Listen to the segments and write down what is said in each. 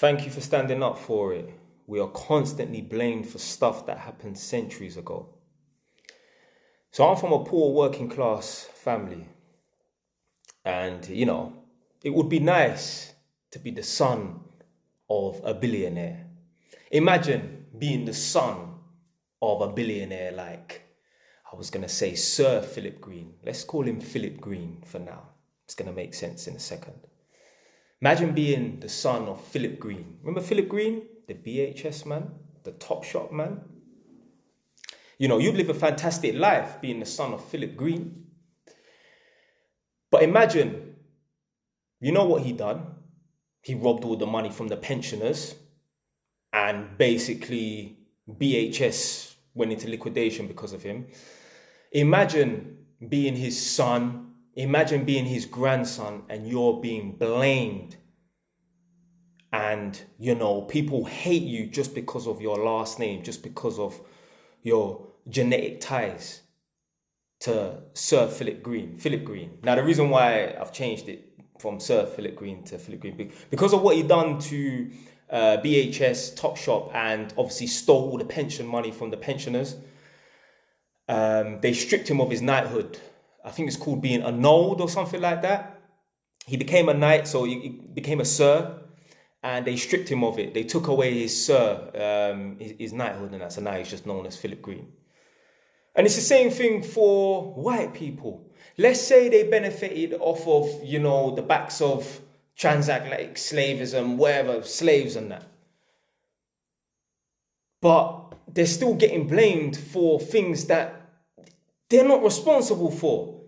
Thank you for standing up for it. We are constantly blamed for stuff that happened centuries ago. So I'm from a poor working class family. And, it would be nice to be the son of a billionaire. Imagine being the son of a billionaire like, I was going to say Sir Philip Green. Let's call him Philip Green for now. It's going to make sense in a second. Imagine being the son of Philip Green. Remember Philip Green? The BHS man, the Topshop man. You'd live a fantastic life being the son of Philip Green. But imagine, you know what he done? He robbed all the money from the pensioners and basically BHS went into liquidation because of him. Imagine being his son, imagine being his grandson and you're being blamed. And, people hate you just because of your last name, just because of your genetic ties to Sir Philip Green. Philip Green. Now, the reason why I've changed it from Sir Philip Green to Philip Green, because of what he done to BHS, Topshop, and obviously stole all the pension money from the pensioners. They stripped him of his knighthood. I think it's called being annulled or something like that. He became a knight, so he became a sir, and they stripped him of it. They took away his sir, his knighthood, and so now he's just known as Philip Green. And it's the same thing for white people. Let's say they benefited off of, the backs of transatlantic slavism, whatever, slaves and that. But they're still getting blamed for things that they're not responsible for.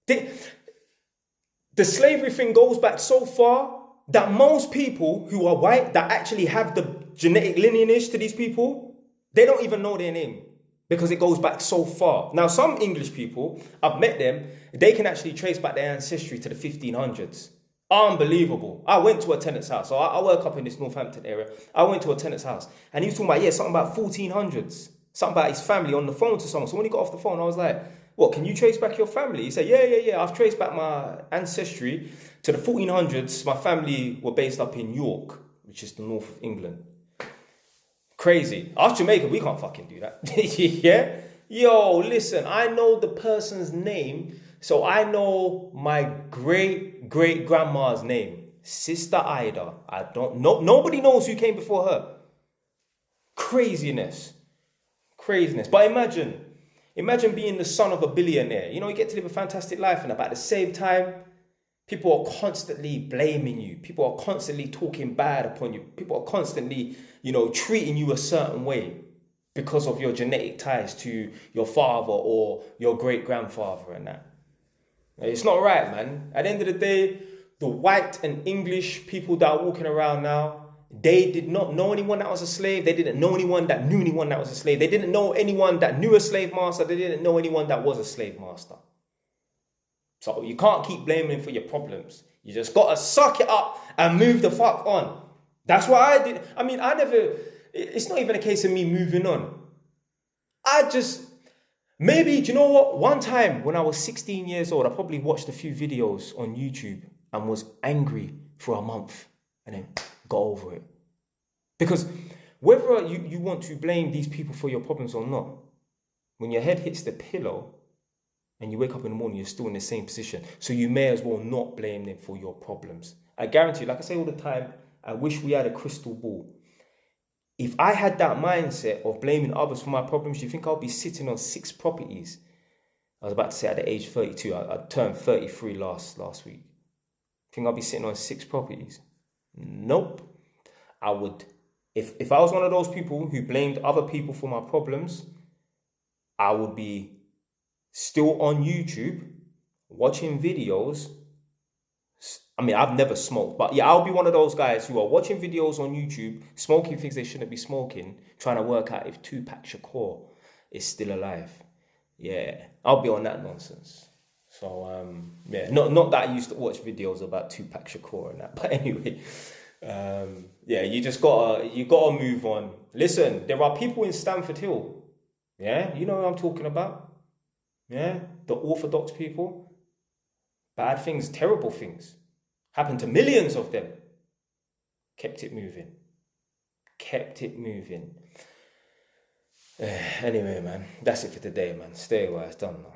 The slavery thing goes back so far that most people who are white that actually have the genetic lineage to these people, they don't even know their name because it goes back so far. Now, some English people, I've met them, they can actually trace back their ancestry to the 1500s. Unbelievable. I went to a tenant's house. So I work up in this Northampton area. I went to a tenant's house and he was talking about, something about 1400s. Something about his family on the phone to someone. So when he got off the phone, I was like, what, can you trace back your family? He said, yeah. I've traced back my ancestry to the 1400s. My family were based up in York, which is the north of England. Crazy. Us Jamaican, we can't fucking do that. Yeah? Yo, listen, I know the person's name. So I know my great-great-grandma's name. Sister Ida. I don't know. Nobody knows who came before her. Craziness. But imagine being the son of a billionaire. You get to live a fantastic life, and about the same time, people are constantly blaming you. People are constantly talking bad upon you. People are constantly, treating you a certain way because of your genetic ties to your father or your great-grandfather and that. It's not right, man. At the end of the day, the white and English people that are walking around now, they did not know anyone that was a slave. They didn't know anyone that knew anyone that was a slave. They didn't know anyone that knew a slave master. They didn't know anyone that was a slave master. So you can't keep blaming for your problems. You just got to suck it up and move the fuck on. That's what I did. It's not even a case of me moving on. Maybe, do you know what? One time when I was 16 years old, I probably watched a few videos on YouTube and was angry for a month and then got over it. Because whether you want to blame these people for your problems or not, when your head hits the pillow and you wake up in the morning, you're still in the same position. So you may as well not blame them for your problems. I guarantee you, like I say all the time, I wish we had a crystal ball. If I had that mindset of blaming others for my problems, do you think I'll be sitting on 6 properties? I was about to say at the age 32, I turned 33 last week. Think I'll be sitting on 6 properties? Nope. I would. If I was one of those people who blamed other people for my problems, I would be still on YouTube watching videos. I've never smoked, but yeah, I'll be one of those guys who are watching videos on YouTube, smoking things they shouldn't be smoking, trying to work out if Tupac Shakur is still alive. Yeah, I'll be on that nonsense. So, not that I used to watch videos about Tupac Shakur and that, but anyway, you just gotta move on. Listen, there are people in Stamford Hill, yeah, you know what I'm talking about, yeah, the Orthodox people, bad things, terrible things, happen to millions of them. Kept it moving. Kept it moving. Anyway, man, that's it for today, man. Stay wise, done now.